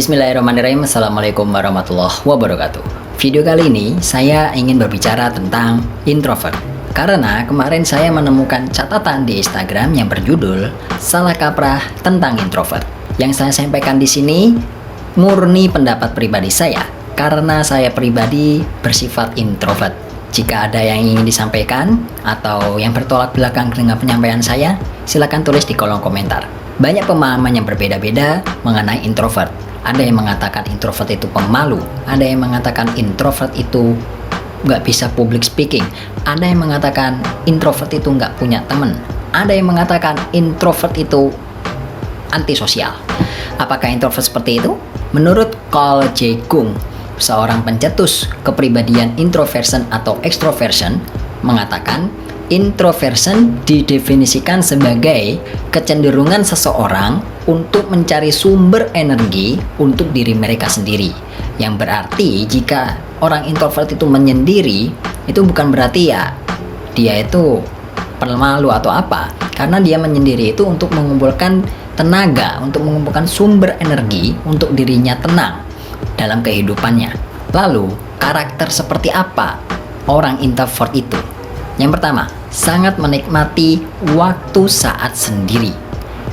Bismillahirrahmanirrahim. Assalamualaikum warahmatullahi wabarakatuh. Video kali ini saya ingin berbicara tentang introvert. Karena kemarin saya menemukan catatan di Instagram yang berjudul Salah Kaprah tentang Introvert. Yang saya sampaikan di sini murni pendapat pribadi saya, karena saya pribadi bersifat introvert. Jika ada yang ingin disampaikan atau yang bertolak belakang dengan penyampaian saya, silakan tulis di kolom komentar. Banyak pemahaman yang berbeda-beda mengenai introvert. Ada yang mengatakan introvert itu pemalu, ada yang mengatakan introvert itu nggak bisa public speaking, ada yang mengatakan introvert itu nggak punya teman, ada yang mengatakan introvert itu antisosial. Apakah introvert seperti itu? Menurut Carl Jung, seorang pencetus kepribadian introversion atau extroversion, mengatakan introversion didefinisikan sebagai kecenderungan seseorang untuk mencari sumber energi untuk diri mereka sendiri. Yang berarti jika orang introvert itu menyendiri, itu bukan berarti ya dia itu pemalu atau apa, karena dia menyendiri itu untuk mengumpulkan tenaga, untuk mengumpulkan sumber energi untuk dirinya tenang dalam kehidupannya. Lalu karakter seperti apa orang introvert itu? Yang pertama, sangat menikmati waktu saat sendiri.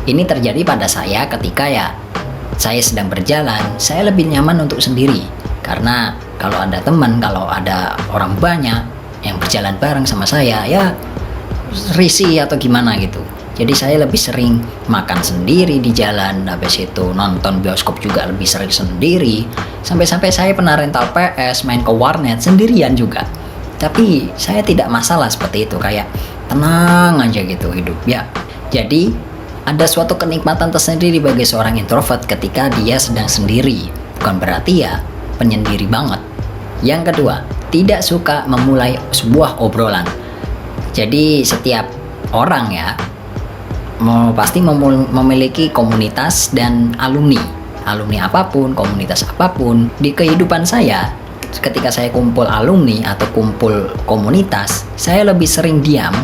Ini terjadi pada saya ketika saya sedang berjalan, saya lebih nyaman untuk sendiri. Karena kalau ada teman, kalau ada orang banyak yang berjalan bareng sama saya, ya risih atau gimana gitu. Jadi saya lebih sering makan sendiri di jalan, habis itu nonton bioskop juga lebih sering sendiri. Sampai-sampai saya pernah rental PS, main ke warnet sendirian juga. Tapi saya tidak masalah seperti itu, kayak tenang aja gitu hidup ya. Jadi ada suatu kenikmatan tersendiri bagi seorang introvert ketika dia sedang sendiri. Bukan berarti ya penyendiri banget. Yang kedua, tidak suka memulai sebuah obrolan. Jadi setiap orang ya pasti memiliki komunitas dan alumni apapun, komunitas apapun. Di kehidupan saya, ketika saya kumpul alumni atau kumpul komunitas, saya lebih sering diam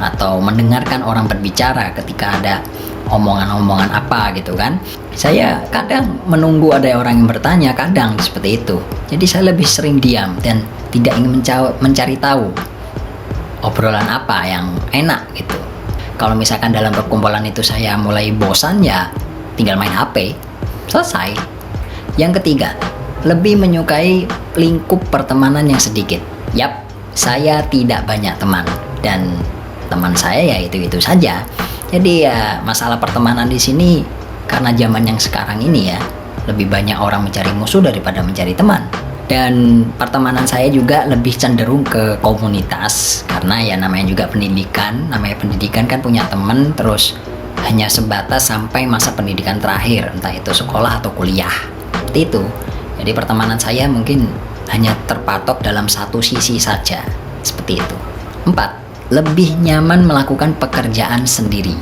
atau mendengarkan orang berbicara ketika ada omongan-omongan apa gitu kan. Saya kadang menunggu ada orang yang bertanya, kadang seperti itu. Jadi saya lebih sering diam dan tidak ingin mencari tahu obrolan apa yang enak gitu. Kalau misalkan dalam perkumpulan itu saya mulai bosan, ya tinggal main HP, selesai. Yang ketiga, lebih menyukai lingkup pertemanan yang sedikit. Yap, saya tidak banyak teman dan teman saya ya itu-itu saja. Jadi ya masalah pertemanan di sini karena zaman yang sekarang ini ya lebih banyak orang mencari musuh daripada mencari teman. Dan pertemanan saya juga lebih cenderung ke komunitas karena ya namanya juga pendidikan. Namanya pendidikan kan punya teman terus hanya sebatas sampai masa pendidikan terakhir, entah itu sekolah atau kuliah. Seperti itu. Jadi pertemanan saya mungkin hanya terpatok dalam satu sisi saja. Seperti itu. 4. Lebih nyaman melakukan pekerjaan sendiri.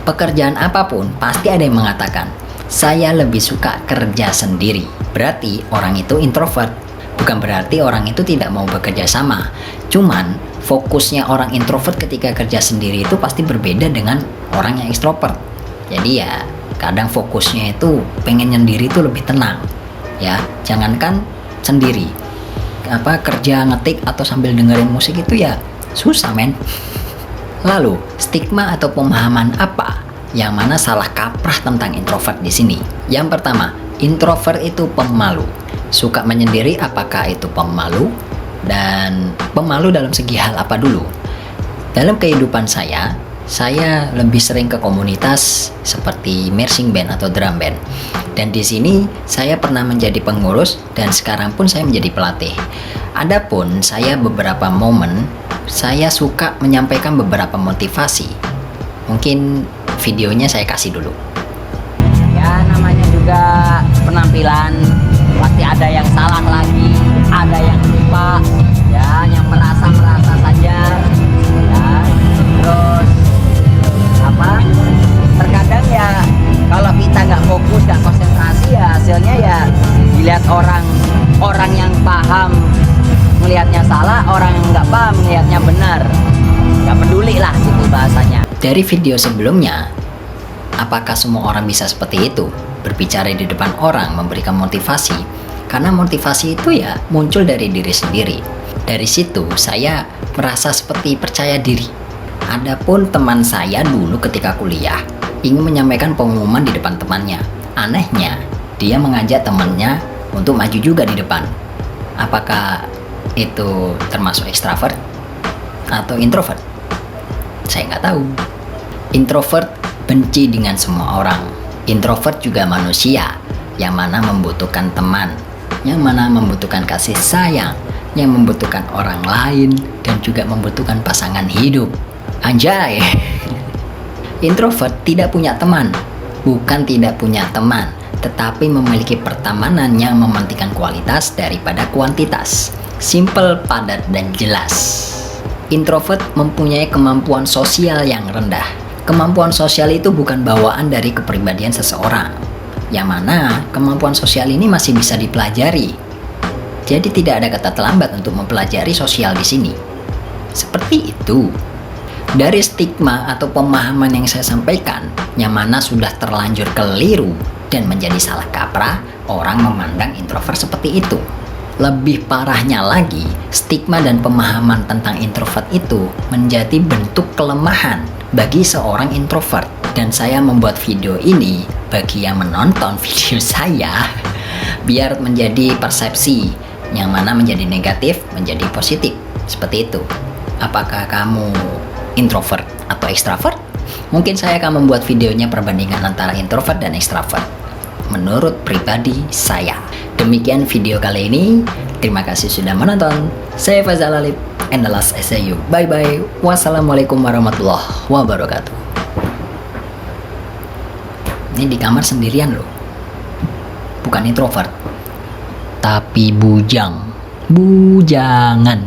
Pekerjaan apapun pasti ada yang mengatakan, saya lebih suka kerja sendiri. Berarti orang itu introvert. Bukan berarti orang itu tidak mau bekerja sama. Cuman fokusnya orang introvert ketika kerja sendiri itu pasti berbeda dengan orang yang extrovert. Jadi ya kadang fokusnya itu pengen nyendiri itu lebih tenang. Ya, jangankan sendiri, kerja ngetik atau sambil dengerin musik itu ya susah men. Lalu stigma atau pemahaman apa yang mana salah kaprah tentang introvert di sini? Yang pertama, introvert itu pemalu. Suka menyendiri, apakah itu pemalu? Dan pemalu dalam segi hal apa dulu? Dalam kehidupan saya lebih sering ke komunitas seperti marching band atau drum band. Dan di sini saya pernah menjadi pengurus dan sekarang pun saya menjadi pelatih. Adapun saya beberapa momen saya suka menyampaikan beberapa motivasi. Mungkin videonya saya kasih dulu. Ya namanya juga penampilan, pasti ada yang salah lagi, ada yang lupa, ya yang merasa saja, ya terus terkadang ya kalau kita nggak fokus, nggak konsentrasi, ya hasilnya ya dilihat orang yang paham melihatnya salah, orang yang nggak paham melihatnya benar, nggak peduli lah gitu bahasanya. Dari video sebelumnya, apakah semua orang bisa seperti itu? berbicara di depan orang, memberikan motivasi. Karena motivasi itu ya muncul dari diri sendiri. Dari situ saya merasa seperti percaya diri. Adapun teman saya dulu ketika kuliah ingin menyampaikan pengumuman di depan temannya. Anehnya, dia mengajak temannya untuk maju juga di depan. Apakah itu termasuk ekstrovert atau introvert? Saya nggak tahu. Introvert benci dengan semua orang. Introvert juga manusia yang mana membutuhkan teman, yang mana membutuhkan kasih sayang, yang membutuhkan orang lain, dan juga membutuhkan pasangan hidup. Anjay. Introvert tidak punya teman. Bukan tidak punya teman, tetapi memiliki pertemanan yang mementingkan kualitas daripada kuantitas. Simple, padat, dan jelas. Introvert mempunyai kemampuan sosial yang rendah. Kemampuan sosial itu bukan bawaan dari kepribadian seseorang, yang mana kemampuan sosial ini masih bisa dipelajari. Jadi tidak ada kata terlambat untuk mempelajari sosial di sini. Seperti itu. Dari stigma atau pemahaman yang saya sampaikan, yang mana sudah terlanjur keliru dan menjadi salah kaprah, orang memandang introvert seperti itu. Lebih parahnya lagi, stigma dan pemahaman tentang introvert itu menjadi bentuk kelemahan bagi seorang introvert. Dan saya membuat video ini bagi yang menonton video saya biar menjadi persepsi yang mana menjadi negatif menjadi positif. Seperti itu. Apakah kamu introvert atau ekstrovert? Mungkin saya akan membuat videonya perbandingan antara introvert dan ekstrovert menurut pribadi saya. Demikian video kali ini. Terima kasih sudah menonton. Saya Faizal Alif and the last SAU. Bye bye. Wassalamualaikum warahmatullahi wabarakatuh. Ini di kamar sendirian loh. Bukan introvert, tapi bujang. Bujangan.